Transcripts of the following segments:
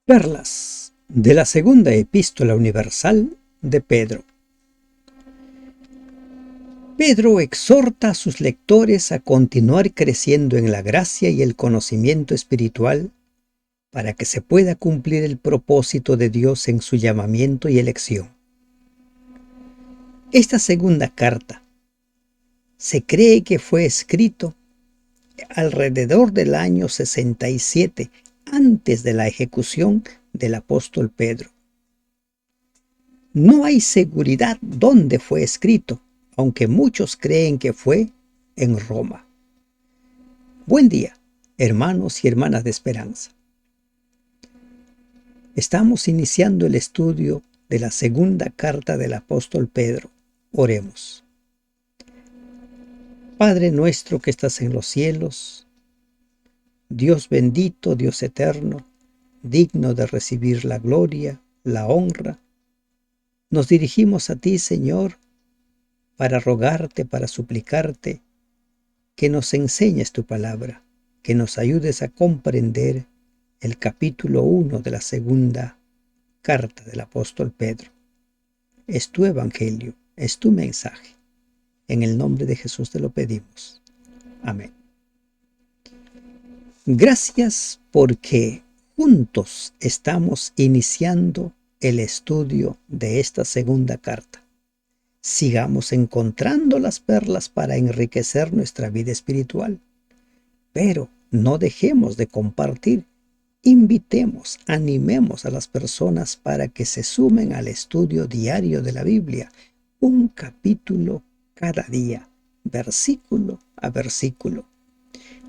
Perlas de la segunda epístola universal de Pedro. Pedro exhorta a sus lectores a continuar creciendo en la gracia y el conocimiento espiritual para que se pueda cumplir el propósito de Dios en su llamamiento y elección. Esta segunda carta se cree que fue escrito alrededor del año 67 antes de la ejecución del apóstol Pedro. No hay seguridad dónde fue escrito, aunque muchos creen que fue en Roma. Buen día, hermanos y hermanas de esperanza. Estamos iniciando el estudio de la segunda carta del apóstol Pedro. Oremos. Padre nuestro que estás en los cielos, Dios bendito, Dios eterno, digno de recibir la gloria, la honra, nos dirigimos a ti, Señor, para rogarte, para suplicarte que nos enseñes tu palabra, que nos ayudes a comprender el capítulo 1 de la segunda carta del apóstol Pedro. Es tu evangelio, es tu mensaje. En el nombre de Jesús te lo pedimos. Amén. Gracias porque juntos estamos iniciando el estudio de esta segunda carta. Sigamos encontrando las perlas para enriquecer nuestra vida espiritual. Pero no dejemos de compartir. Invitemos, animemos a las personas para que se sumen al estudio diario de la Biblia, un capítulo cada día, versículo a versículo.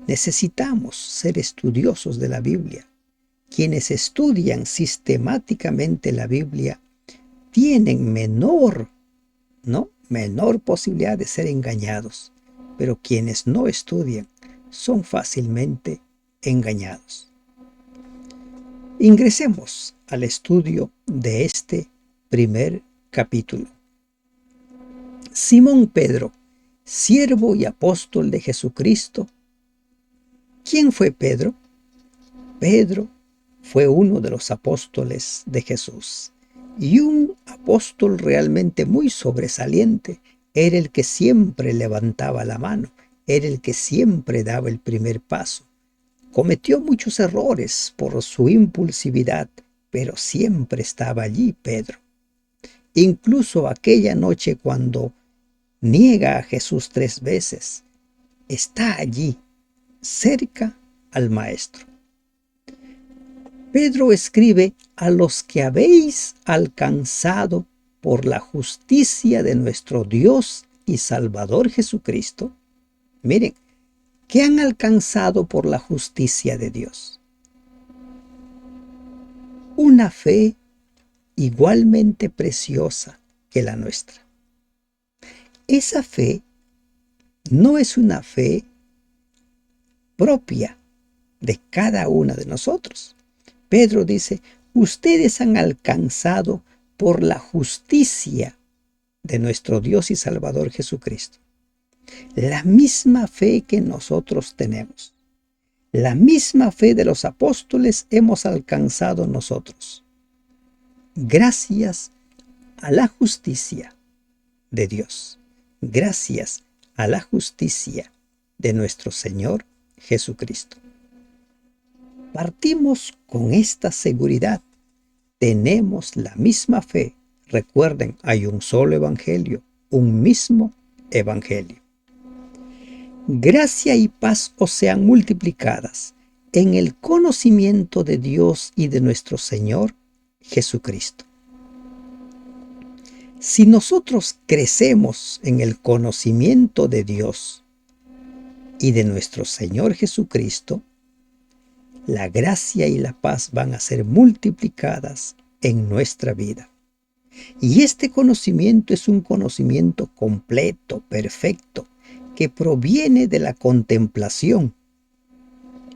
Necesitamos ser estudiosos de la Biblia. Quienes estudian sistemáticamente la Biblia tienen menor posibilidad de ser engañados, pero quienes no estudian son fácilmente engañados. Ingresemos al estudio de este primer capítulo. Simón Pedro, siervo y apóstol de Jesucristo. ¿Quién fue Pedro? Pedro fue uno de los apóstoles de Jesús. Y un apóstol realmente muy sobresaliente. Era el que siempre levantaba la mano, era el que siempre daba el primer paso. Cometió muchos errores por su impulsividad, pero siempre estaba allí Pedro. Incluso aquella noche cuando niega a Jesús 3 veces, está allí, cerca al Maestro. Pedro escribe a los que habéis alcanzado por la justicia de nuestro Dios y Salvador Jesucristo. Miren, ¿qué han alcanzado por la justicia de Dios? Una fe igualmente preciosa que la nuestra. Esa fe no es una fe propia de cada una de nosotros. Pedro dice, ustedes han alcanzado por la justicia de nuestro Dios y Salvador Jesucristo. La misma fe que nosotros tenemos, la misma fe de los apóstoles hemos alcanzado nosotros, gracias a la justicia de Dios, gracias a la justicia de nuestro Señor Jesucristo. Partimos con esta seguridad. Tenemos la misma fe. Recuerden, hay un solo evangelio, un mismo evangelio. Gracia y paz os sean multiplicadas en el conocimiento de Dios y de nuestro Señor Jesucristo. Si nosotros crecemos en el conocimiento de Dios y de nuestro Señor Jesucristo, la gracia y la paz van a ser multiplicadas en nuestra vida. Y este conocimiento es un conocimiento completo, perfecto, que proviene de la contemplación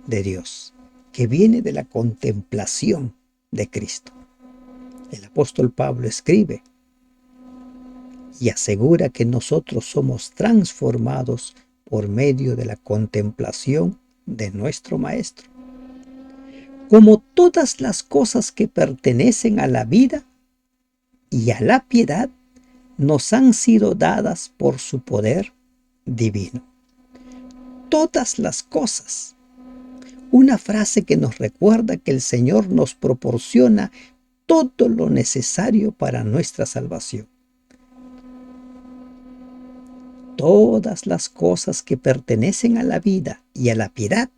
de Dios, que viene de la contemplación de Cristo. El apóstol Pablo escribe y asegura que nosotros somos transformados por medio de la contemplación de nuestro Maestro. como todas las cosas que pertenecen a la vida y a la piedad nos han sido dadas por su poder divino. Todas las cosas. Una frase que nos recuerda que el Señor nos proporciona todo lo necesario para nuestra salvación. Todas las cosas que pertenecen a la vida y a la piedad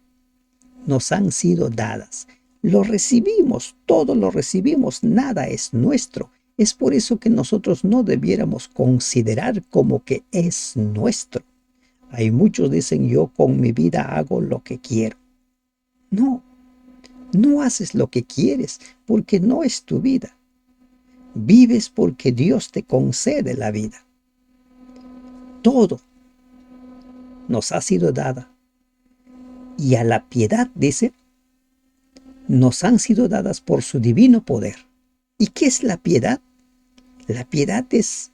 nos han sido dadas. Lo recibimos, todo lo recibimos, nada es nuestro. Es por eso que nosotros no debiéramos considerar como que es nuestro. Hay muchos dicen, yo con mi vida hago lo que quiero. No, no haces lo que quieres porque no es tu vida. Vives porque Dios te concede la vida. Todo nos ha sido dada. Y a la piedad, dice, nos han sido dadas por su divino poder. ¿Y qué es la piedad? La piedad es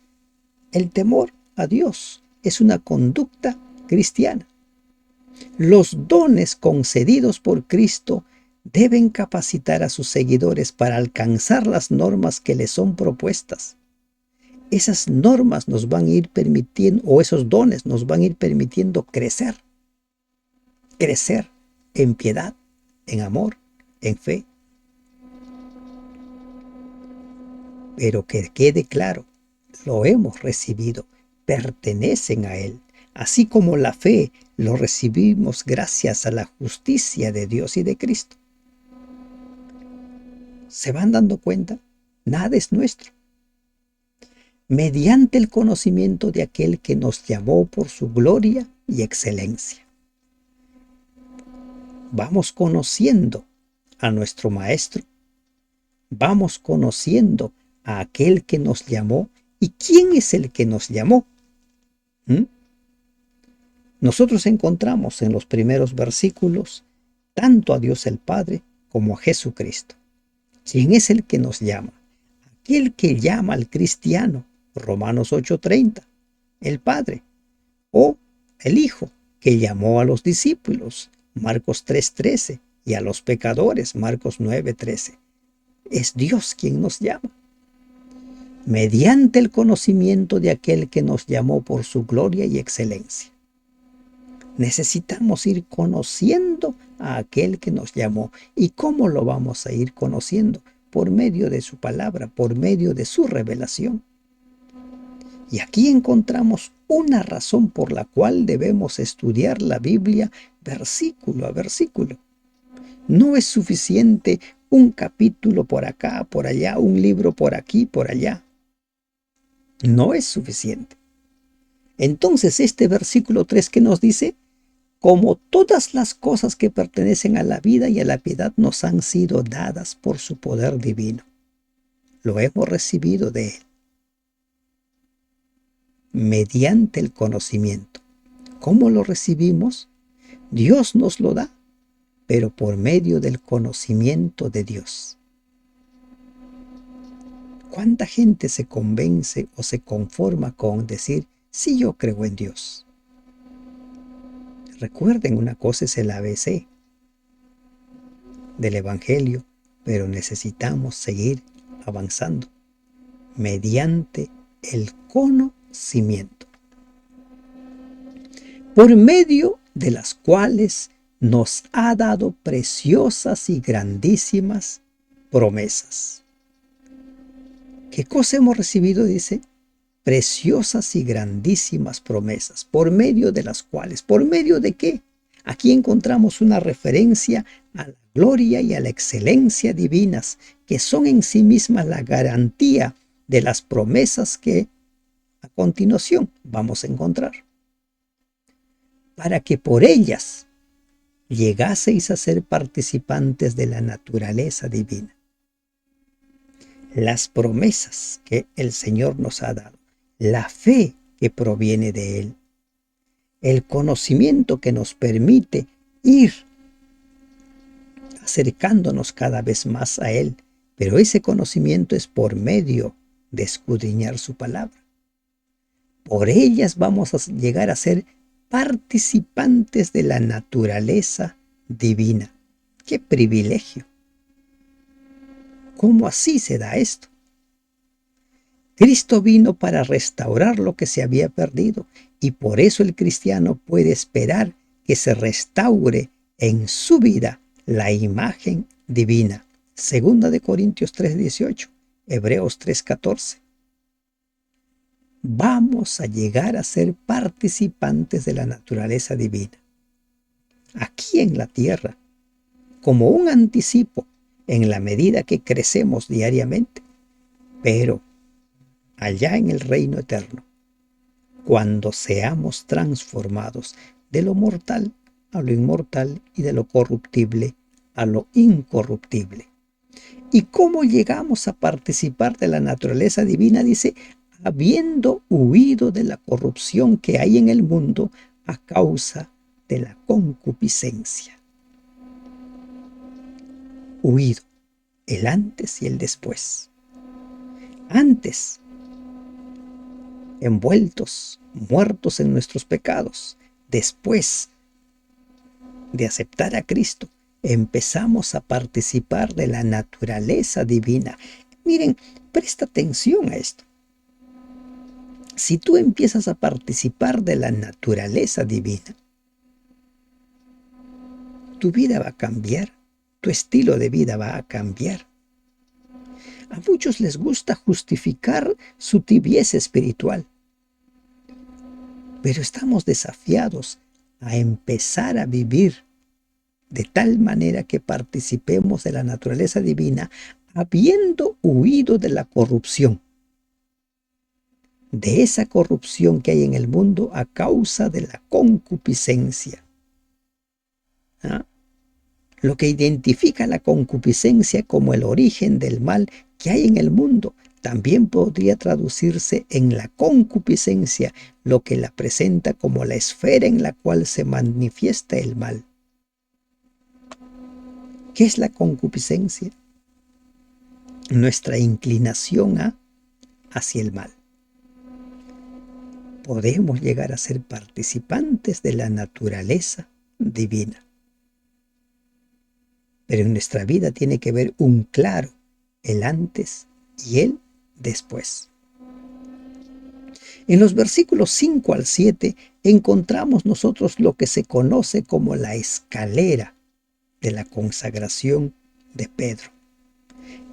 el temor a Dios. Es una conducta cristiana. Los dones concedidos por Cristo deben capacitar a sus seguidores para alcanzar las normas que les son propuestas. Esas normas nos van a ir permitiendo, o esos dones nos van a ir permitiendo crecer. Crecer en piedad, en amor, en fe. Pero que quede claro, lo hemos recibido, pertenecen a Él. Así como la fe lo recibimos gracias a la justicia de Dios y de Cristo. ¿Se van dando cuenta? Nada es nuestro. Mediante el conocimiento de aquel que nos llamó por su gloria y excelencia. Vamos conociendo a nuestro Maestro. Vamos conociendo a aquel que nos llamó. ¿Y quién es el que nos llamó? Nosotros encontramos en los primeros versículos tanto a Dios el Padre como a Jesucristo. ¿Quién es el que nos llama? Aquel que llama al cristiano, Romanos 8:30, el Padre, o el Hijo, que llamó a los discípulos, Marcos 3:13, y a los pecadores, Marcos 9:13. Es Dios quien nos llama. Mediante el conocimiento de aquel que nos llamó por su gloria y excelencia. Necesitamos ir conociendo a aquel que nos llamó. ¿Y cómo lo vamos a ir conociendo? Por medio de su palabra, por medio de su revelación. Y aquí encontramos una razón por la cual debemos estudiar la Biblia versículo a versículo. No es suficiente un capítulo por acá, por allá, un libro por aquí, por allá. No es suficiente. Entonces este versículo 3 que nos dice, como todas las cosas que pertenecen a la vida y a la piedad nos han sido dadas por su poder divino. Lo hemos recibido de Él. Mediante el conocimiento. ¿Cómo lo recibimos? Dios nos lo da, pero por medio del conocimiento de Dios. ¿Cuánta gente se convence o se conforma con decir, sí, yo creo en Dios? Recuerden, una cosa es el ABC del Evangelio, pero necesitamos seguir avanzando mediante el conocimiento, por medio de las cuales nos ha dado preciosas y grandísimas promesas. ¿Qué cosa hemos recibido? Dice, preciosas y grandísimas promesas, por medio de las cuales, ¿por medio de qué? Aquí encontramos una referencia a la gloria y a la excelencia divinas, que son en sí mismas la garantía de las promesas que a continuación vamos a encontrar. Para que por ellas llegaseis a ser participantes de la naturaleza divina. Las promesas que el Señor nos ha dado, la fe que proviene de Él, el conocimiento que nos permite ir acercándonos cada vez más a Él, pero ese conocimiento es por medio de escudriñar su palabra. Por ellas vamos a llegar a ser participantes de la naturaleza divina. ¡Qué privilegio! ¿Cómo así se da esto? Cristo vino para restaurar lo que se había perdido y por eso el cristiano puede esperar que se restaure en su vida la imagen divina. Segunda de Corintios 3:18, Hebreos 3:14. Vamos a llegar a ser participantes de la naturaleza divina, aquí en la tierra, como un anticipo en la medida que crecemos diariamente, pero allá en el reino eterno, cuando seamos transformados de lo mortal a lo inmortal y de lo corruptible a lo incorruptible. ¿Y cómo llegamos a participar de la naturaleza divina? Dice, habiendo huido de la corrupción que hay en el mundo a causa de la concupiscencia. Huido, el antes y el después. Antes, envueltos, muertos en nuestros pecados. Después de aceptar a Cristo, empezamos a participar de la naturaleza divina. Miren, presta atención a esto. Si tú empiezas a participar de la naturaleza divina, tu vida va a cambiar, tu estilo de vida va a cambiar. A muchos les gusta justificar su tibieza espiritual, pero estamos desafiados a empezar a vivir de tal manera que participemos de la naturaleza divina, habiendo huido de la corrupción, de esa corrupción que hay en el mundo a causa de la concupiscencia. ¿Ah? Lo que identifica la concupiscencia como el origen del mal que hay en el mundo también podría traducirse en la concupiscencia, lo que la presenta como la esfera en la cual se manifiesta el mal. ¿Qué es la concupiscencia? Nuestra inclinación hacia el mal. Podemos llegar a ser participantes de la naturaleza divina. Pero en nuestra vida tiene que haber un claro, el antes y el después. En los versículos 5 al 7 encontramos nosotros lo que se conoce como la escalera de la consagración de Pedro.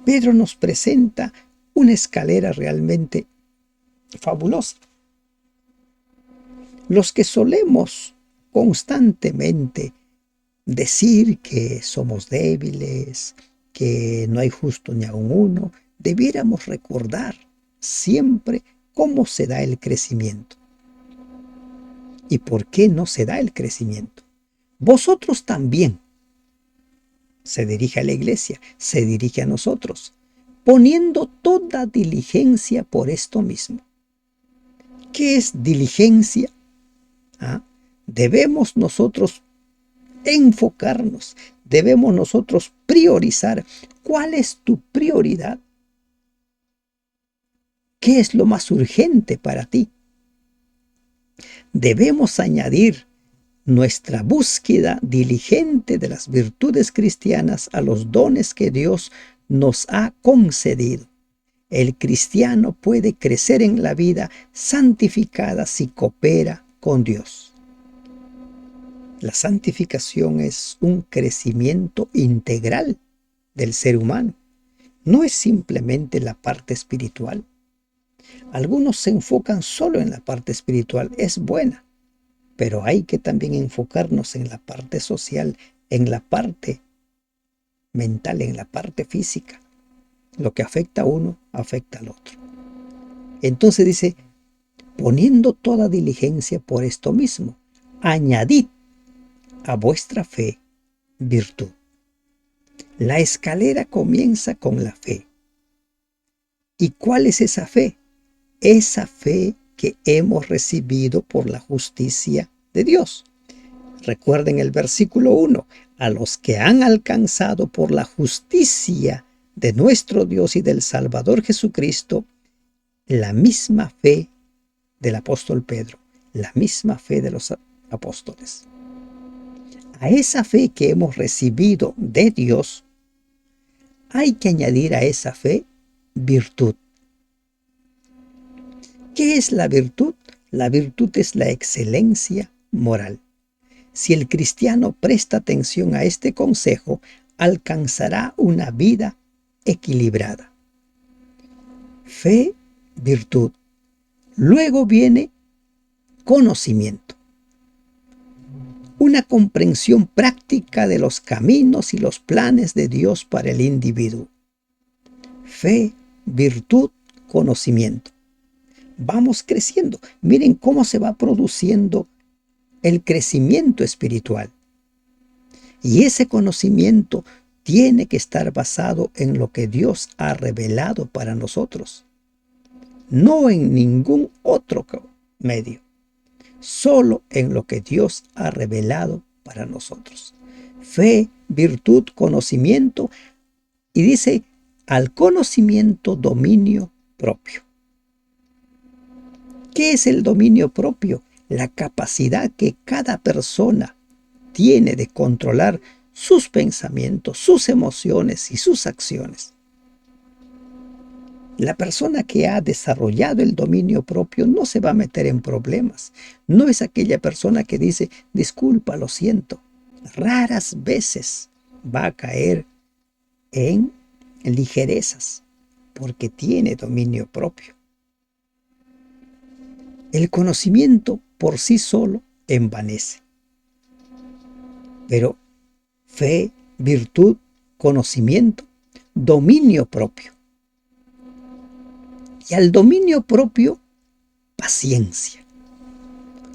Pedro nos presenta una escalera realmente fabulosa. Los que solemos constantemente decir que somos débiles, que no hay justo ni aun uno, debiéramos recordar siempre cómo se da el crecimiento. ¿Y por qué no se da el crecimiento? Vosotros también. Se dirige a la iglesia, se dirige a nosotros, poniendo toda diligencia por esto mismo. ¿Qué es diligencia? Debemos nosotros enfocarnos, debemos nosotros priorizar. ¿Cuál es tu prioridad? ¿Qué es lo más urgente para ti? Debemos añadir nuestra búsqueda diligente de las virtudes cristianas a los dones que Dios nos ha concedido. El cristiano puede crecer en la vida santificada si coopera con Dios. La santificación es un crecimiento integral del ser humano. No es simplemente la parte espiritual. Algunos se enfocan solo en la parte espiritual. Es buena, pero hay que también enfocarnos en la parte social, en la parte mental, en la parte física. Lo que afecta a uno, afecta al otro. Entonces dice, poniendo toda diligencia por esto mismo, añadid a vuestra fe virtud. La escalera comienza con la fe. ¿Y cuál es esa fe? Esa fe que hemos recibido por la justicia de Dios. Recuerden el versículo 1, a los que han alcanzado por la justicia de nuestro Dios y del Salvador Jesucristo, la misma fe del apóstol Pedro, la misma fe de los apóstoles. A esa fe que hemos recibido de Dios, hay que añadir a esa fe virtud. ¿Qué es la virtud? La virtud es la excelencia moral. Si el cristiano presta atención a este consejo, alcanzará una vida equilibrada. Fe, virtud. Luego viene conocimiento. Una comprensión práctica de los caminos y los planes de Dios para el individuo. Fe, virtud, conocimiento. Vamos creciendo. Miren cómo se va produciendo el crecimiento espiritual. Y ese conocimiento tiene que estar basado en lo que Dios ha revelado para nosotros, no en ningún otro medio, solo en lo que Dios ha revelado para nosotros. Fe, virtud, conocimiento, y dice, al conocimiento, dominio propio. ¿Qué es el dominio propio? La capacidad que cada persona tiene de controlar sus pensamientos, sus emociones y sus acciones. La persona que ha desarrollado el dominio propio no se va a meter en problemas. No es aquella persona que dice, disculpa, lo siento. Raras veces va a caer en ligerezas porque tiene dominio propio. El conocimiento por sí solo envanece. Pero fe, virtud, conocimiento, dominio propio. Y al dominio propio, paciencia.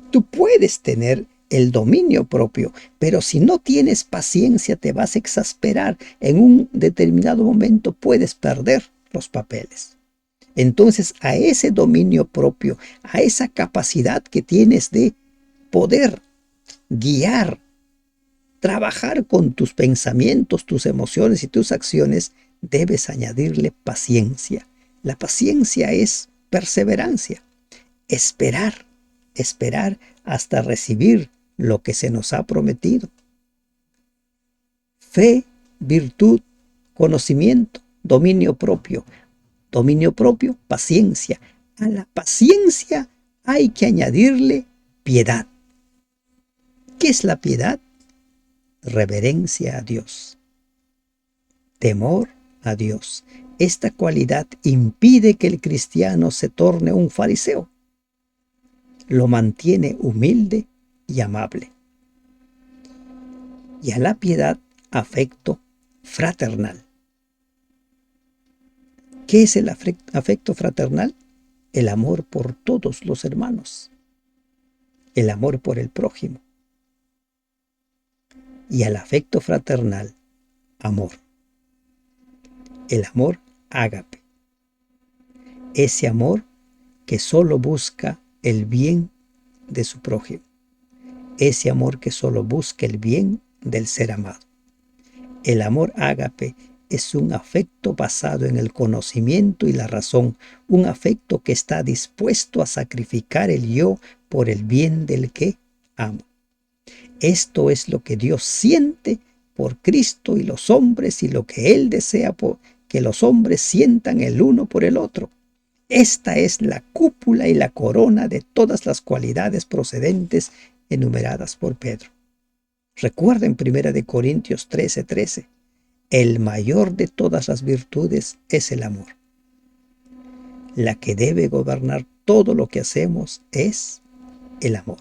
Tú puedes tener el dominio propio, pero si no tienes paciencia te vas a exasperar. En un determinado momento puedes perder los papeles. Entonces, a ese dominio propio, a esa capacidad que tienes de poder guiar, trabajar con tus pensamientos, tus emociones y tus acciones, debes añadirle paciencia. La paciencia es perseverancia, esperar hasta recibir lo que se nos ha prometido. Fe, virtud, conocimiento, dominio propio. Dominio propio, paciencia. A la paciencia hay que añadirle piedad. ¿Qué es la piedad? Reverencia a Dios. Temor a Dios. Esta cualidad impide que el cristiano se torne un fariseo. Lo mantiene humilde y amable. Y a la piedad, afecto fraternal. ¿Qué es el afecto fraternal? El amor por todos los hermanos. El amor por el prójimo. Y al afecto fraternal, amor. El amor ágape. Ese amor que solo busca el bien de su prójimo. Ese amor que solo busca el bien del ser amado. El amor ágape es un afecto basado en el conocimiento y la razón, un afecto que está dispuesto a sacrificar el yo por el bien del que ama. Esto es lo que Dios siente por Cristo y los hombres y lo que Él desea que los hombres sientan el uno por el otro. Esta es la cúpula y la corona de todas las cualidades procedentes enumeradas por Pedro. Recuerden 1 Corintios 13:13. El mayor de todas las virtudes es el amor. La que debe gobernar todo lo que hacemos es el amor.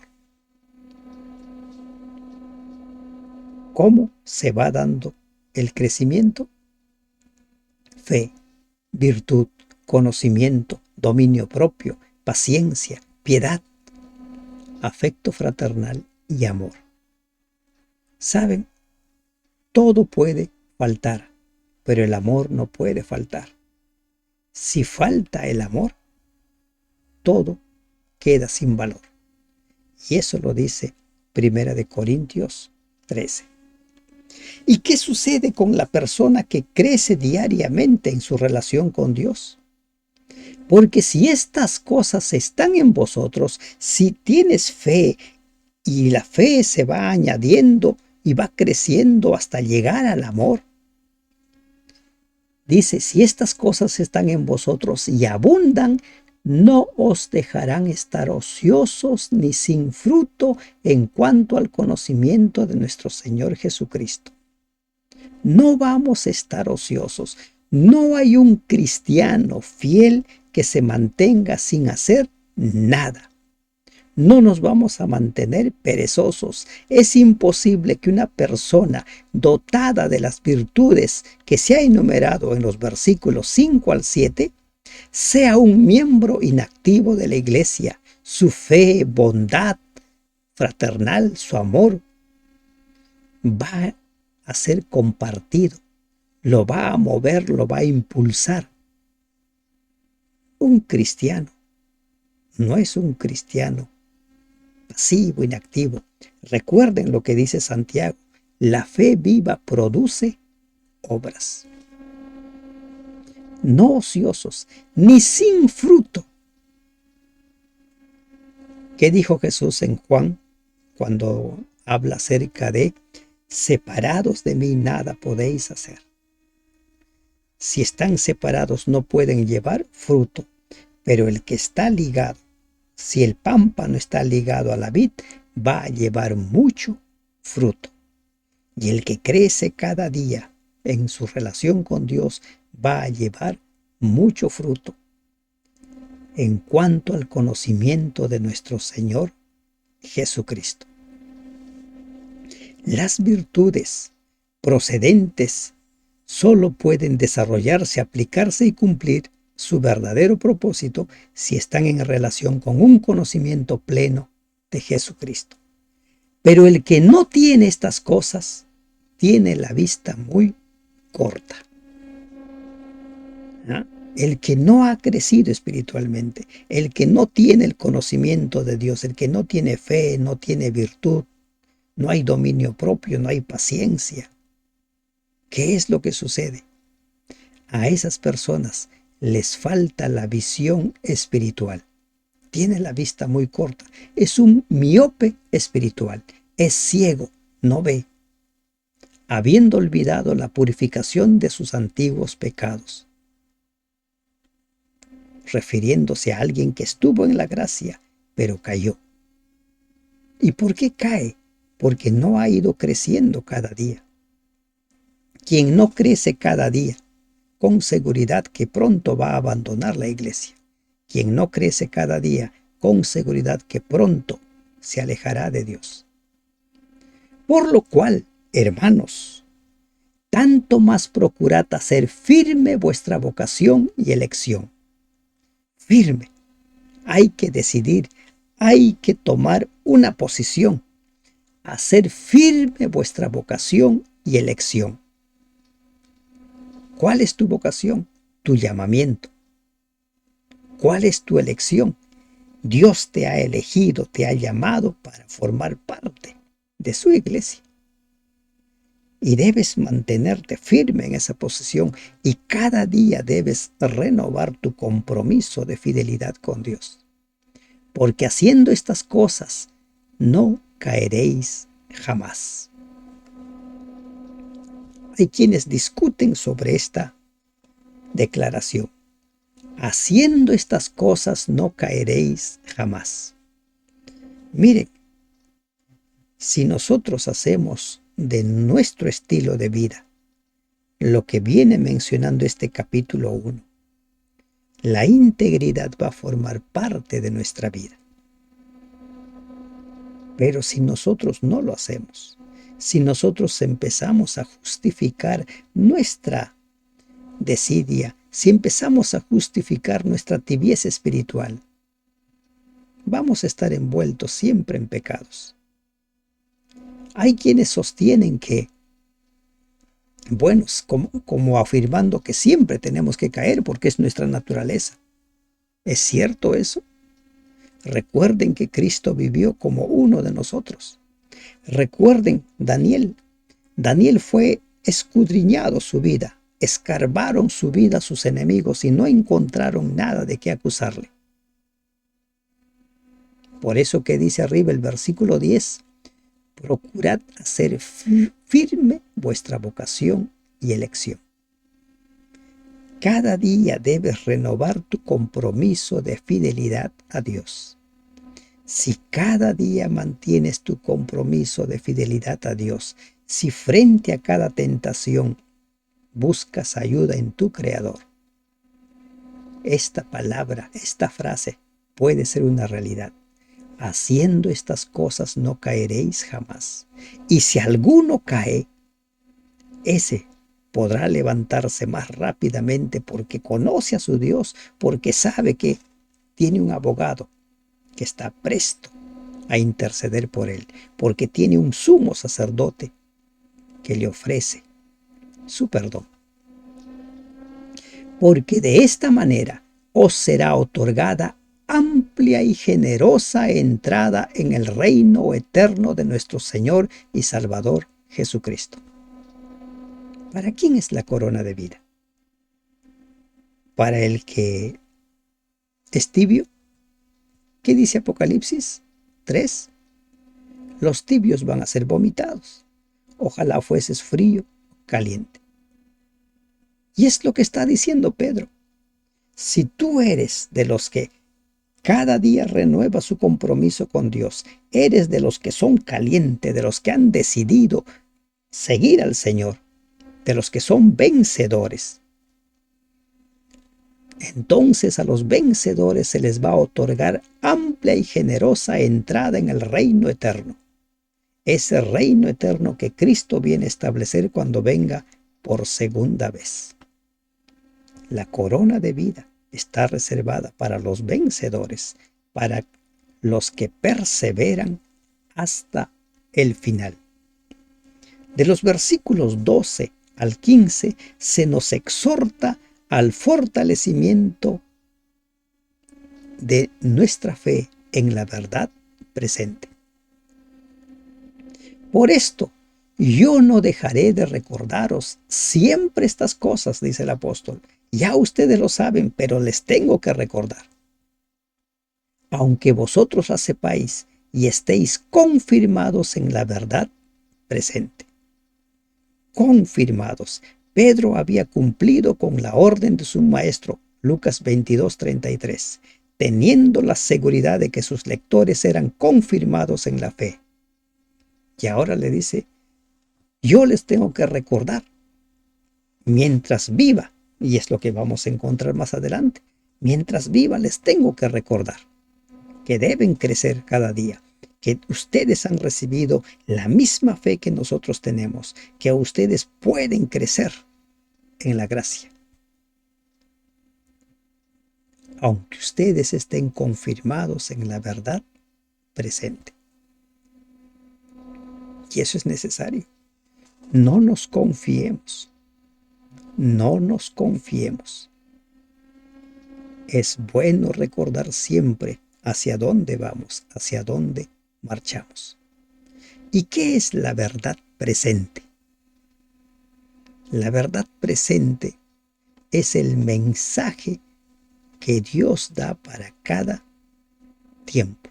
¿Cómo se va dando el crecimiento? Fe, virtud, conocimiento, dominio propio, paciencia, piedad, afecto fraternal y amor. ¿Saben? Todo puede faltar, pero el amor no puede faltar. Si falta el amor, todo queda sin valor. Y eso lo dice 1 Corintios 13. ¿Y qué sucede con la persona que crece diariamente en su relación con Dios? Porque si estas cosas están en vosotros, si tienes fe y la fe se va añadiendo y va creciendo hasta llegar al amor, Dice, si estas cosas están en vosotros y abundan, no os dejarán estar ociosos ni sin fruto en cuanto al conocimiento de nuestro Señor Jesucristo. No vamos a estar ociosos. No hay un cristiano fiel que se mantenga sin hacer nada. No nos vamos a mantener perezosos. Es imposible que una persona dotada de las virtudes que se ha enumerado en los versículos 5 al 7 sea un miembro inactivo de la iglesia. Su fe, bondad fraternal, su amor va a ser compartido, lo va a mover, lo va a impulsar. Un cristiano no es un cristiano pasivo, inactivo. Recuerden lo que dice Santiago, la fe viva produce obras. No ociosos, ni sin fruto. ¿Qué dijo Jesús en Juan cuando habla acerca de separados de mí nada podéis hacer? Si están separados no pueden llevar fruto, pero el que está ligado, si el pámpano está ligado a la vid, va a llevar mucho fruto. Y el que crece cada día en su relación con Dios va a llevar mucho fruto. En cuanto al conocimiento de nuestro Señor Jesucristo, las virtudes procedentes solo pueden desarrollarse, aplicarse y cumplir su verdadero propósito si están en relación con un conocimiento pleno de Jesucristo. Pero el que no tiene estas cosas tiene la vista muy corta. ¿Ah? El que no ha crecido espiritualmente, el que no tiene el conocimiento de Dios, el que no tiene fe, no tiene virtud, no hay dominio propio, no hay paciencia. ¿Qué es lo que sucede? A esas personas les falta la visión espiritual. Tiene la vista muy corta. Es un miope espiritual. Es ciego, no ve. Habiendo olvidado la purificación de sus antiguos pecados. Refiriéndose a alguien que estuvo en la gracia, pero cayó. ¿Y por qué cae? Porque no ha ido creciendo cada día. Quien no crece cada día, con seguridad que pronto va a abandonar la iglesia. Quien no crece cada día, con seguridad que pronto se alejará de Dios. Por lo cual, hermanos, tanto más procurad hacer firme vuestra vocación y elección. Firme. Hay que decidir, hay que tomar una posición. Hacer firme vuestra vocación y elección. ¿Cuál es tu vocación? Tu llamamiento. ¿Cuál es tu elección? Dios te ha elegido, te ha llamado para formar parte de su iglesia. Y debes mantenerte firme en esa posición y cada día debes renovar tu compromiso de fidelidad con Dios. Porque haciendo estas cosas no caeréis jamás. Hay quienes discuten sobre esta declaración. Haciendo estas cosas no caeréis jamás. Miren, si nosotros hacemos de nuestro estilo de vida lo que viene mencionando este capítulo 1, la integridad va a formar parte de nuestra vida. Pero si nosotros no lo hacemos, si nosotros empezamos a justificar nuestra desidia, si empezamos a justificar nuestra tibieza espiritual, vamos a estar envueltos siempre en pecados. Hay quienes sostienen que, bueno, como afirmando que siempre tenemos que caer porque es nuestra naturaleza. ¿Es cierto eso? Recuerden que Cristo vivió como uno de nosotros. Recuerden Daniel. Daniel fue escudriñado su vida. Escarbaron su vida sus enemigos y no encontraron nada de qué acusarle. Por eso que dice arriba el versículo 10, procurad hacer firme vuestra vocación y elección. Cada día debes renovar tu compromiso de fidelidad a Dios. Si cada día mantienes tu compromiso de fidelidad a Dios, si frente a cada tentación buscas ayuda en tu Creador, esta palabra, esta frase puede ser una realidad. Haciendo estas cosas no caeréis jamás. Y si alguno cae, ese podrá levantarse más rápidamente porque conoce a su Dios, porque sabe que tiene un abogado que está presto a interceder por él, porque tiene un sumo sacerdote que le ofrece su perdón. Porque de esta manera os será otorgada amplia y generosa entrada en el reino eterno de nuestro Señor y Salvador Jesucristo. ¿Para quién es la corona de vida? ¿Para el que es tibio? ¿Qué dice Apocalipsis 3? Los tibios van a ser vomitados. Ojalá fueses frío, caliente. Y es lo que está diciendo Pedro. Si tú eres de los que cada día renueva su compromiso con Dios, eres de los que son calientes, de los que han decidido seguir al Señor, de los que son vencedores, entonces a los vencedores se les va a otorgar amplia y generosa entrada en el reino eterno. Ese reino eterno que Cristo viene a establecer cuando venga por segunda vez. La corona de vida está reservada para los vencedores, para los que perseveran hasta el final. De los versículos 12 al 15 se nos exhorta al fortalecimiento de nuestra fe en la verdad presente. Por esto, yo no dejaré de recordaros siempre estas cosas, dice el apóstol. Ya ustedes lo saben, pero les tengo que recordar. Aunque vosotros la sepáis y estéis confirmados en la verdad presente. Confirmados. Pedro había cumplido con la orden de su maestro, Lucas 22:33, teniendo la seguridad de que sus lectores eran confirmados en la fe. Y ahora le dice, yo les tengo que recordar, mientras viva, y es lo que vamos a encontrar más adelante, mientras viva les tengo que recordar que deben crecer cada día, que ustedes han recibido la misma fe que nosotros tenemos, que ustedes pueden crecer en la gracia. Aunque ustedes estén confirmados en la verdad presente. Y eso es necesario. No nos confiemos. No nos confiemos. Es bueno recordar siempre hacia dónde vamos, hacia dónde marchamos. ¿Y qué es la verdad presente? La verdad presente es el mensaje que Dios da para cada tiempo.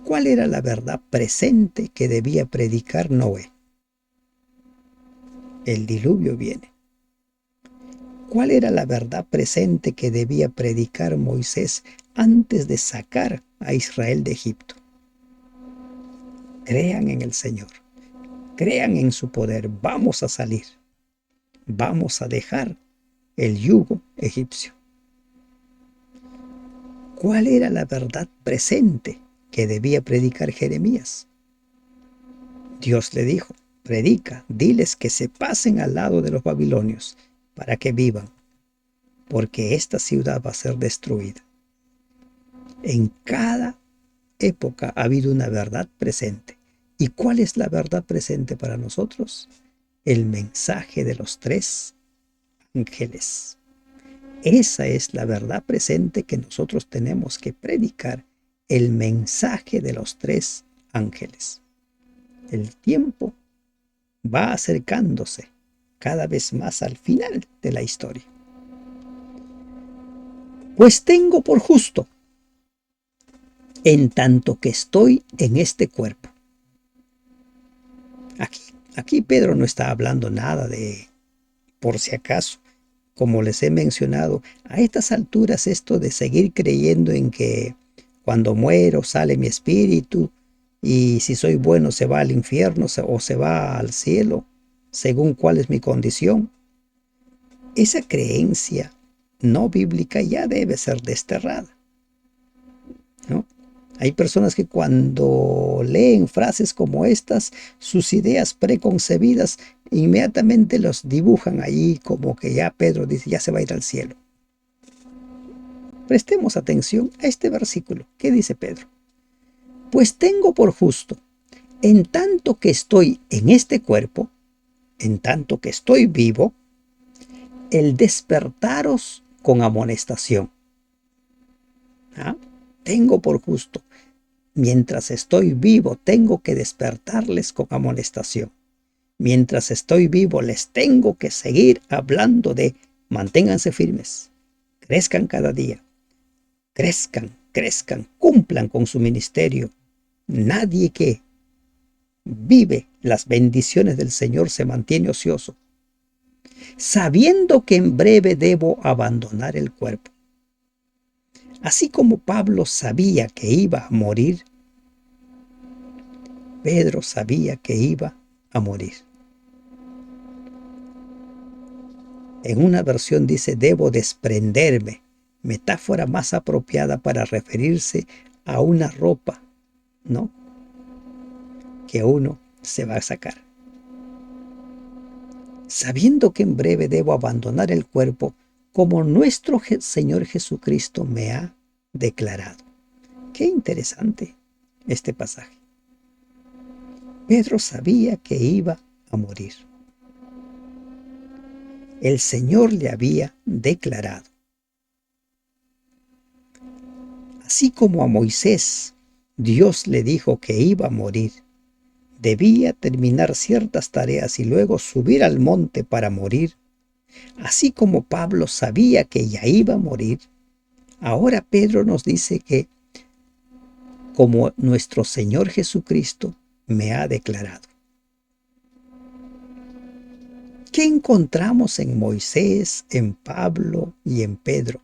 ¿Cuál era la verdad presente que debía predicar Noé? El diluvio viene. ¿Cuál era la verdad presente que debía predicar Moisés antes de sacar a Israel de Egipto? Crean en el Señor, crean en su poder, vamos a salir, vamos a dejar el yugo egipcio. ¿Cuál era la verdad presente que debía predicar Jeremías? Dios le dijo, predica, diles que se pasen al lado de los babilonios para que vivan, porque esta ciudad va a ser destruida. En cada época ha habido una verdad presente. ¿Y cuál es la verdad presente para nosotros? El mensaje de los 3 ángeles. Esa es la verdad presente que nosotros tenemos que predicar, el mensaje de los 3 ángeles. El tiempo va acercándose cada vez más al final de la historia. Pues tengo por justo, en tanto que estoy en este cuerpo. Aquí Pedro no está hablando nada de por si acaso. como les he mencionado, a estas alturas esto de seguir creyendo en que cuando muero sale mi espíritu y si soy bueno se va al infierno o se va al cielo, según cuál es mi condición, esa creencia no bíblica ya debe ser desterrada, ¿no? Hay personas que cuando leen frases como estas, sus ideas preconcebidas inmediatamente los dibujan allí como que ya Pedro dice, ya se va a ir al cielo. Prestemos atención a este versículo. ¿Qué dice Pedro? Pues tengo por justo, en tanto que estoy en este cuerpo, en tanto que estoy vivo, el despertaros con amonestación. ¿Ah? Tengo por justo. Mientras estoy vivo, tengo que despertarles con amonestación. Mientras estoy vivo, les tengo que seguir hablando de manténganse firmes, crezcan cada día, crezcan, cumplan con su ministerio. Nadie que vive las bendiciones del Señor se mantiene ocioso, sabiendo que en breve debo abandonar el cuerpo. Así como Pablo sabía que iba a morir, Pedro sabía que iba a morir. En una versión dice, debo desprenderme, metáfora más apropiada para referirse a una ropa, ¿no?, que uno se va a sacar. Sabiendo que en breve debo abandonar el cuerpo, como nuestro Señor Jesucristo me ha declarado. Qué interesante este pasaje. Pedro sabía que iba a morir. El Señor le había declarado. Así como a Moisés, Dios le dijo que iba a morir, debía terminar ciertas tareas y luego subir al monte para morir. Así como Pablo sabía que ya iba a morir, ahora Pedro nos dice que, como nuestro Señor Jesucristo me ha declarado. ¿Qué encontramos en Moisés, en Pablo y en Pedro?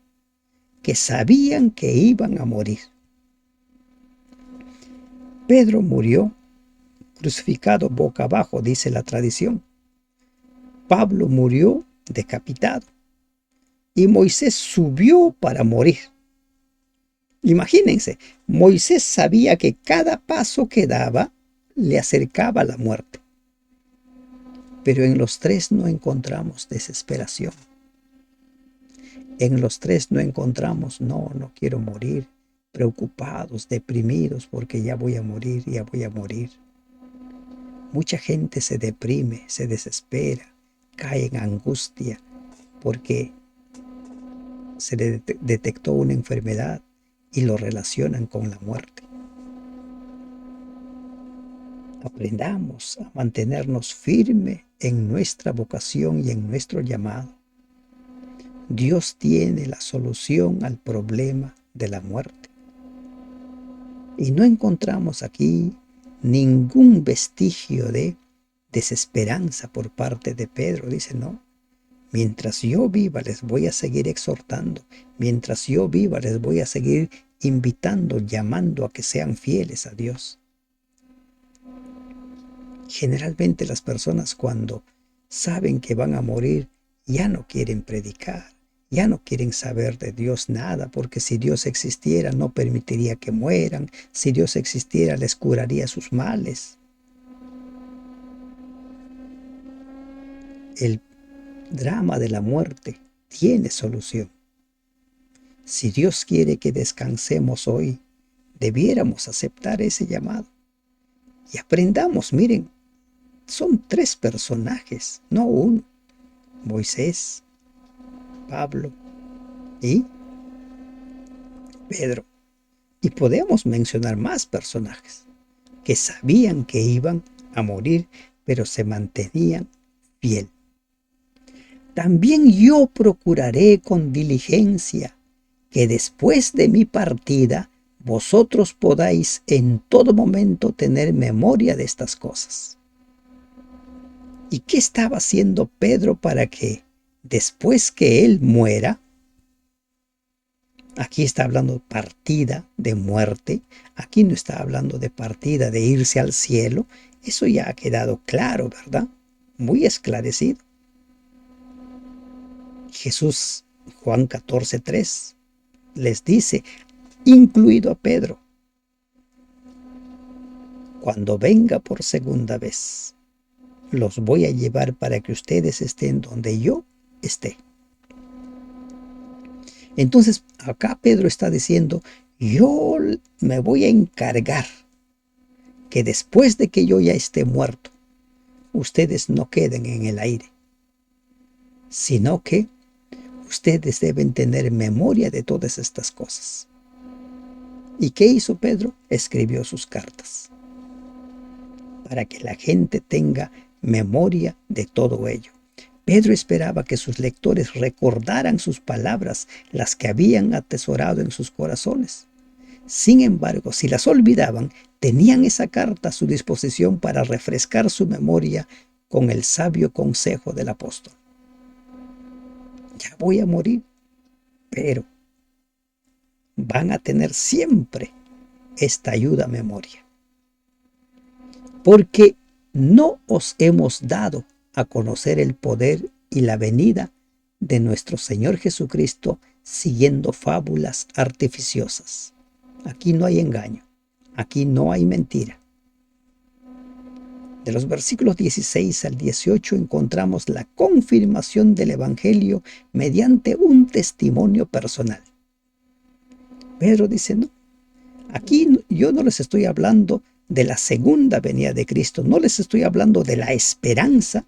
Que sabían que iban a morir. Pedro murió crucificado boca abajo, dice la tradición. Pablo murió decapitado. Y Moisés subió para morir. Imagínense, Moisés sabía que cada paso que daba le acercaba a la muerte. Pero en los tres no encontramos desesperación. En los tres no encontramos, no quiero morir, preocupados, deprimidos porque ya voy a morir, ya voy a morir. Mucha gente se deprime, se desespera, cae en angustia porque se le detectó una enfermedad y lo relacionan con la muerte. Aprendamos a mantenernos firmes en nuestra vocación y en nuestro llamado. Dios tiene la solución al problema de la muerte. Y no encontramos aquí ningún vestigio de desesperanza por parte de Pedro. Dice, no, mientras yo viva les voy a seguir exhortando. Mientras yo viva les voy a seguir invitando, llamando a que sean fieles a Dios. Generalmente las personas cuando saben que van a morir ya no quieren predicar, ya no quieren saber de Dios nada, porque si Dios existiera no permitiría que mueran, si Dios existiera les curaría sus males. El drama de la muerte tiene solución. Si Dios quiere que descansemos hoy, debiéramos aceptar ese llamado. Y aprendamos, miren, son tres personajes, no uno. Moisés, Pablo y Pedro. Y podemos mencionar más personajes que sabían que iban a morir, pero se mantenían fiel. También yo procuraré con diligencia que después de mi partida vosotros podáis en todo momento tener memoria de estas cosas. ¿Y qué estaba haciendo Pedro para que después que Él muera, aquí está hablando de partida, de muerte, aquí no está hablando de partida, de irse al cielo. Eso ya ha quedado claro, ¿verdad? Muy esclarecido. Jesús, Juan 14:3, les dice, incluido a Pedro, cuando venga por segunda vez, los voy a llevar para que ustedes estén donde yo esté. Entonces, acá Pedro está diciendo, yo me voy a encargar que después de que yo ya esté muerto, ustedes no queden en el aire, sino que ustedes deben tener memoria de todas estas cosas. ¿Y qué hizo Pedro? Escribió sus cartas para que la gente tenga memoria de todo ello. Pedro esperaba que sus lectores recordaran sus palabras, las que habían atesorado en sus corazones. Sin embargo, si las olvidaban, tenían esa carta a su disposición para refrescar su memoria con el sabio consejo del apóstol. Ya voy a morir, pero van a tener siempre esta ayuda a memoria. Porque no os hemos dado a conocer el poder y la venida de nuestro Señor Jesucristo siguiendo fábulas artificiosas. Aquí no hay engaño, aquí no hay mentira. De los versículos 16 al 18 encontramos la confirmación del Evangelio mediante un testimonio personal. Pedro dice, no, aquí yo no les estoy hablando de la segunda venida de Cristo, no les estoy hablando de la esperanza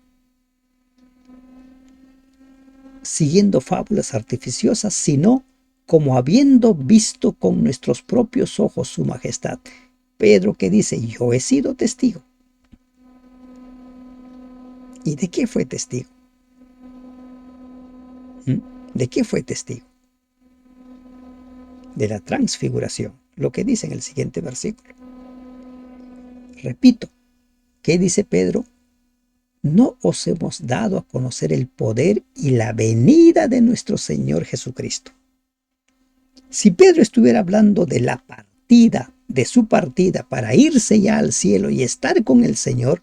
siguiendo fábulas artificiosas, sino como habiendo visto con nuestros propios ojos su majestad. Pedro que dice, yo he sido testigo. ¿Y de qué fue testigo? ¿De qué fue testigo? De la transfiguración, lo que dice en el siguiente versículo. Repito, ¿qué dice Pedro? No os hemos dado a conocer el poder y la venida de nuestro Señor Jesucristo. Si Pedro estuviera hablando de la partida, de su partida para irse ya al cielo y estar con el Señor,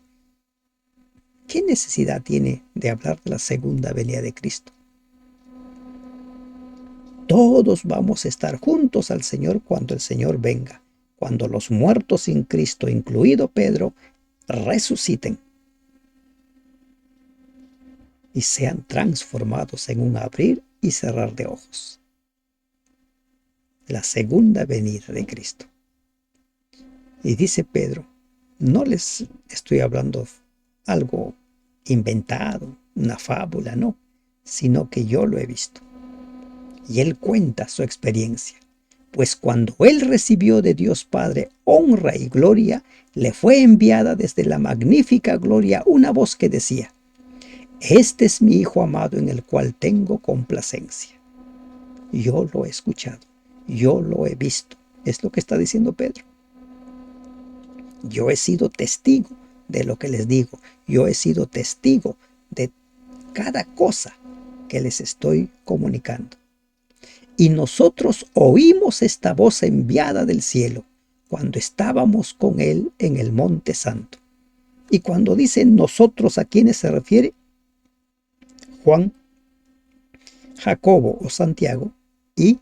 ¿qué necesidad tiene de hablar de la segunda venida de Cristo? Todos vamos a estar juntos al Señor cuando el Señor venga, cuando los muertos sin Cristo, incluido Pedro, resuciten y sean transformados en un abrir y cerrar de ojos. La segunda venida de Cristo. Y dice Pedro, no les estoy hablando algo inventado, una fábula, no, sino que yo lo he visto. Y él cuenta su experiencia, pues cuando él recibió de Dios Padre honra y gloria, le fue enviada desde la magnífica gloria una voz que decía, este es mi Hijo amado en el cual tengo complacencia. Yo lo he escuchado, yo lo he visto, es lo que está diciendo Pedro. Yo he sido testigo de lo que les digo, yo he sido testigo de cada cosa que les estoy comunicando. Y nosotros oímos esta voz enviada del cielo cuando estábamos con él en el Monte Santo. Y cuando dice nosotros, ¿a quiénes se refiere? Juan, Jacobo o Santiago y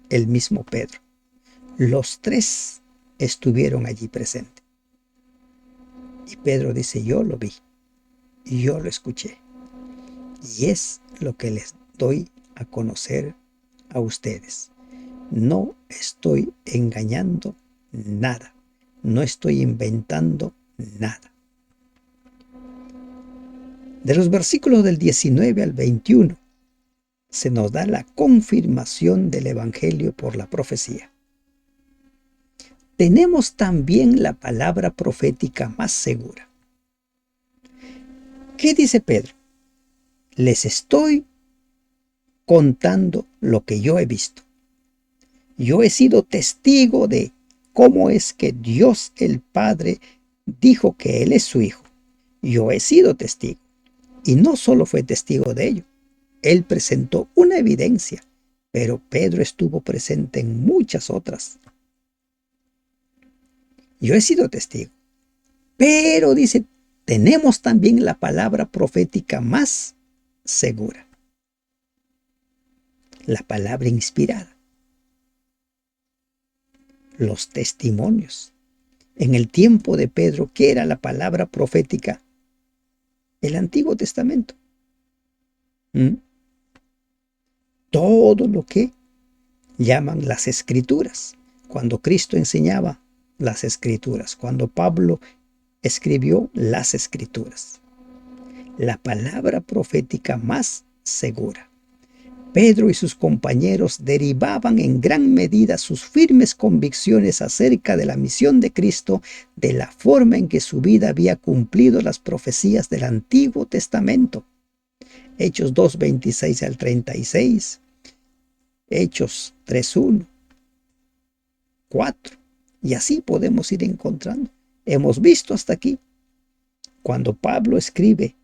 el mismo Pedro. Los tres estuvieron allí presentes. Y Pedro dice, yo lo vi, y yo lo escuché. Y es lo que les doy a conocer a ustedes. No estoy engañando nada. No estoy inventando nada. De los versículos del 19 al 21 se nos da la confirmación del Evangelio por la profecía. Tenemos también la palabra profética más segura. ¿Qué dice Pedro? Les estoy contando lo que yo he visto. Yo he sido testigo de cómo es que Dios el Padre dijo que Él es su Hijo. Yo he sido testigo. Y no solo fue testigo de ello, Él presentó una evidencia, pero Pedro estuvo presente en muchas otras. Yo he sido testigo. Pero dice, tenemos también la palabra profética más segura. La palabra inspirada. Los testimonios. En el tiempo de Pedro, ¿qué era la palabra profética? El Antiguo Testamento. Todo lo que llaman las Escrituras. Cuando Cristo enseñaba las Escrituras, cuando Pablo escribió las Escrituras. La palabra profética más segura. Pedro y sus compañeros derivaban en gran medida sus firmes convicciones acerca de la misión de Cristo, de la forma en que su vida había cumplido las profecías del Antiguo Testamento. Hechos 2, 26 al 36, Hechos 3, 1, 4, y así podemos ir encontrando. Hemos visto hasta aquí, cuando Pablo escribe,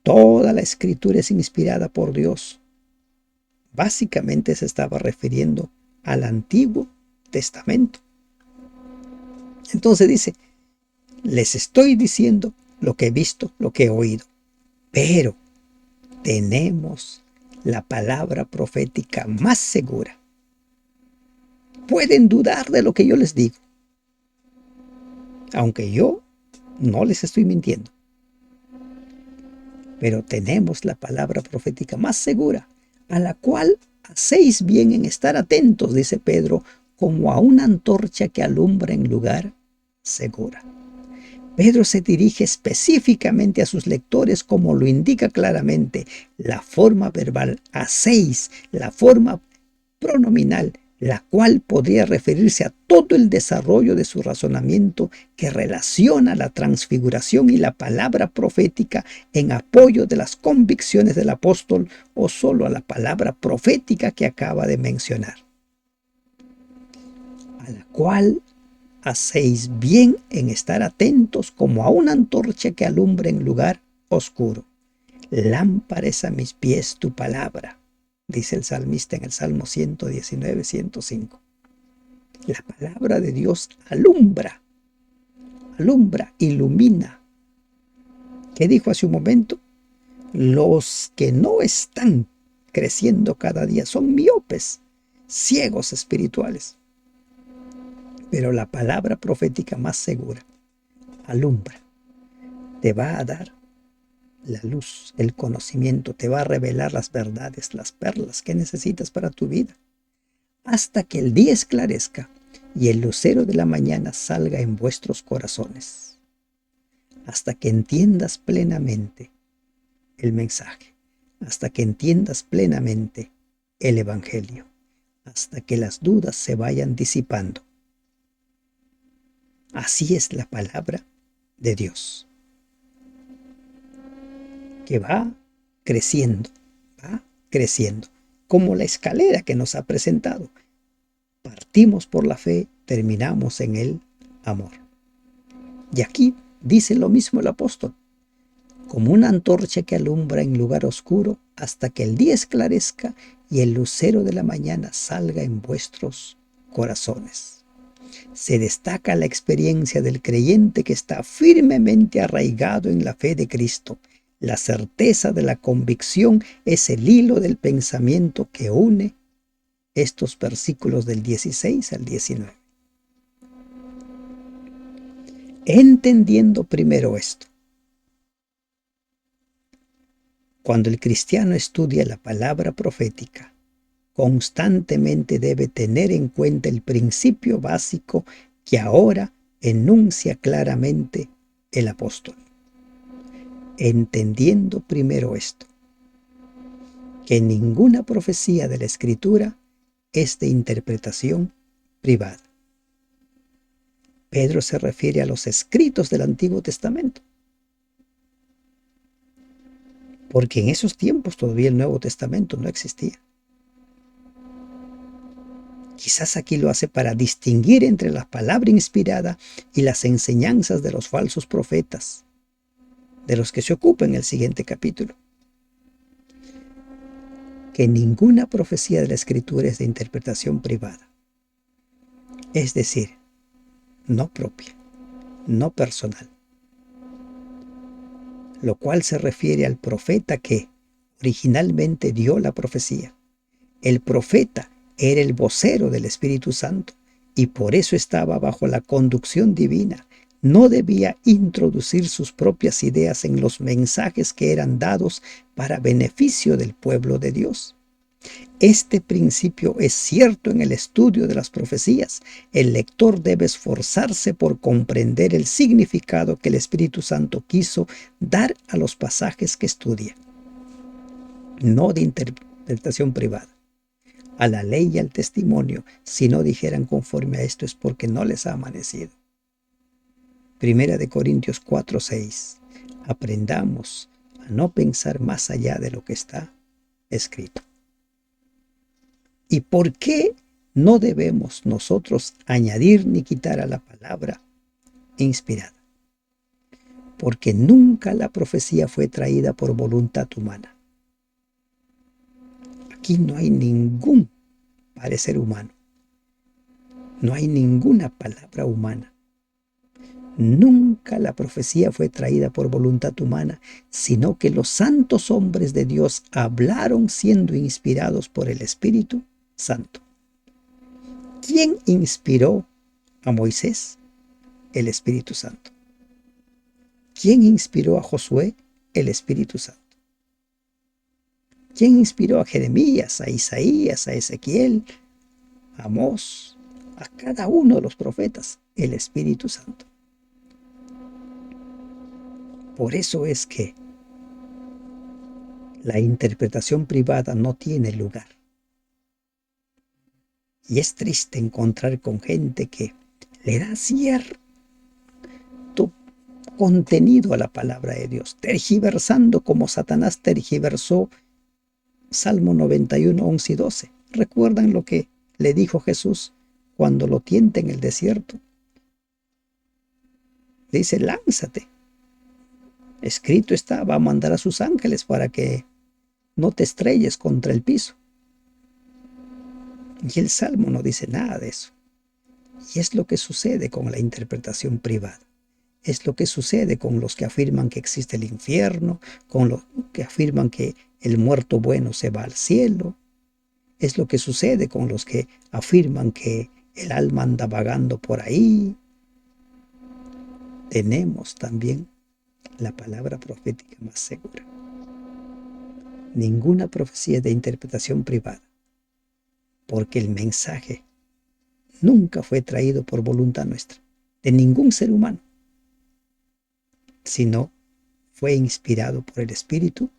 toda la Escritura es inspirada por Dios. Básicamente se estaba refiriendo al Antiguo Testamento. Entonces dice, les estoy diciendo lo que he visto, lo que he oído, pero tenemos la palabra profética más segura. Pueden dudar de lo que yo les digo, aunque yo no les estoy mintiendo. Pero tenemos la palabra profética más segura, a la cual hacéis bien en estar atentos, dice Pedro, como a una antorcha que alumbra en lugar seguro. Pedro se dirige específicamente a sus lectores, como lo indica claramente la forma verbal hacéis, la forma pronominal, la cual podría referirse a todo el desarrollo de su razonamiento que relaciona la transfiguración y la palabra profética en apoyo de las convicciones del apóstol, o solo a la palabra profética que acaba de mencionar, a la cual hacéis bien en estar atentos como a una antorcha que alumbra en lugar oscuro. Lámpara es a mis pies tu palabra, dice el salmista en el Salmo 119, 105. La palabra de Dios alumbra, ilumina. ¿Qué dijo hace un momento? Los que no están creciendo cada día son miopes, ciegos espirituales. Pero la palabra profética más segura alumbra, te va a dar la luz, el conocimiento, te va a revelar las verdades, las perlas que necesitas para tu vida, hasta que el día esclarezca y el lucero de la mañana salga en vuestros corazones, hasta que entiendas plenamente el mensaje, hasta que entiendas plenamente el evangelio, hasta que las dudas se vayan disipando. Así es la palabra de Dios, que va creciendo, como la escalera que nos ha presentado. Partimos por la fe, terminamos en el amor. Y aquí dice lo mismo el apóstol, como una antorcha que alumbra en lugar oscuro hasta que el día esclarezca y el lucero de la mañana salga en vuestros corazones. Se destaca la experiencia del creyente que está firmemente arraigado en la fe de Cristo. La certeza de la convicción es el hilo del pensamiento que une estos versículos del 16 al 19. Entendiendo primero esto, cuando el cristiano estudia la palabra profética, constantemente debe tener en cuenta el principio básico que ahora enuncia claramente el apóstol. Entendiendo primero esto, que ninguna profecía de la Escritura es de interpretación privada. Pedro se refiere a los escritos del Antiguo Testamento, porque en esos tiempos todavía el Nuevo Testamento no existía. Quizás aquí lo hace para distinguir entre la palabra inspirada y las enseñanzas de los falsos profetas, de los que se ocupa en el siguiente capítulo. que ninguna profecía de la Escritura es de interpretación privada, es decir, no propia, no personal, lo cual se refiere al profeta que originalmente dio la profecía. El profeta era el vocero del Espíritu Santo y por eso estaba bajo la conducción divina. No debía introducir sus propias ideas en los mensajes que eran dados para beneficio del pueblo de Dios. Este principio es cierto en el estudio de las profecías. El lector debe esforzarse por comprender el significado que el Espíritu Santo quiso dar a los pasajes que estudia, no de interpretación privada. A la ley y al testimonio, si no dijeran conforme a esto es porque no les ha amanecido. Primera de Corintios 4:6. Aprendamos a no pensar más allá de lo que está escrito. ¿Y por qué no debemos nosotros añadir ni quitar a la palabra inspirada? Porque nunca la profecía fue traída por voluntad humana. Aquí no hay ningún parecer humano. No hay ninguna palabra humana. Nunca la profecía fue traída por voluntad humana, sino que los santos hombres de Dios hablaron siendo inspirados por el Espíritu Santo. ¿Quién inspiró a Moisés? El Espíritu Santo. ¿Quién inspiró a Josué? El Espíritu Santo. ¿Quién inspiró a Jeremías, a Isaías, a Ezequiel, a Amós, a cada uno de los profetas? El Espíritu Santo. Por eso es que la interpretación privada no tiene lugar. Y es triste encontrar con gente que le da cierto contenido a la palabra de Dios, tergiversando como Satanás tergiversó Salmo 91, 11 y 12. ¿Recuerdan lo que le dijo Jesús cuando lo tienta en el desierto? Le dice, lánzate. Escrito está, va a mandar a sus ángeles para que no te estrelles contra el piso. Y el Salmo no dice nada de eso. Y es lo que sucede con la interpretación privada. Es lo que sucede con los que afirman que existe el infierno, con los que afirman que el muerto bueno se va al cielo. Es lo que sucede con los que afirman que el alma anda vagando por ahí. Tenemos también la palabra profética más segura. Ninguna profecía es de interpretación privada, porque el mensaje nunca fue traído por voluntad nuestra, de ningún ser humano, sino fue inspirado por el Espíritu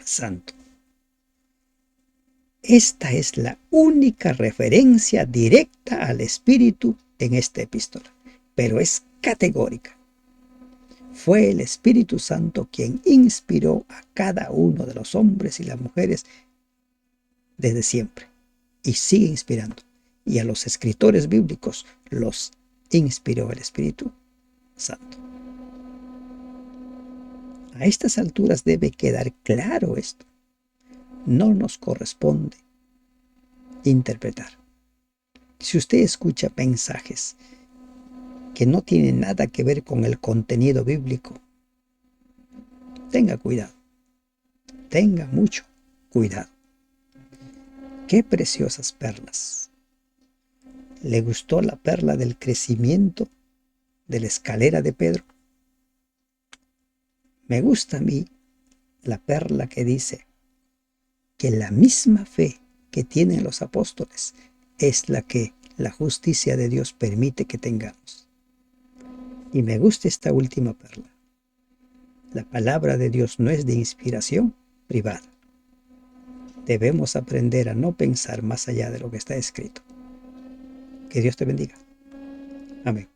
Santo. Esta es la única referencia directa al Espíritu en esta epístola, pero es categórica. Fue el Espíritu Santo quien inspiró a cada uno de los hombres y las mujeres desde siempre, y sigue inspirando. Y a los escritores bíblicos los inspiró el Espíritu Santo. A estas alturas debe quedar claro esto. No nos corresponde interpretar. Si usted escucha mensajes que no tienen nada que ver con el contenido bíblico, tenga cuidado. Tenga mucho cuidado. ¡Qué preciosas perlas! ¿Le gustó la perla del crecimiento de la escalera de Pedro? Me gusta a mí la perla que dice que la misma fe que tienen los apóstoles es la que la justicia de Dios permite que tengamos. Y me gusta esta última perla. La palabra de Dios no es de inspiración privada. Debemos aprender a no pensar más allá de lo que está escrito. Que Dios te bendiga. Amén.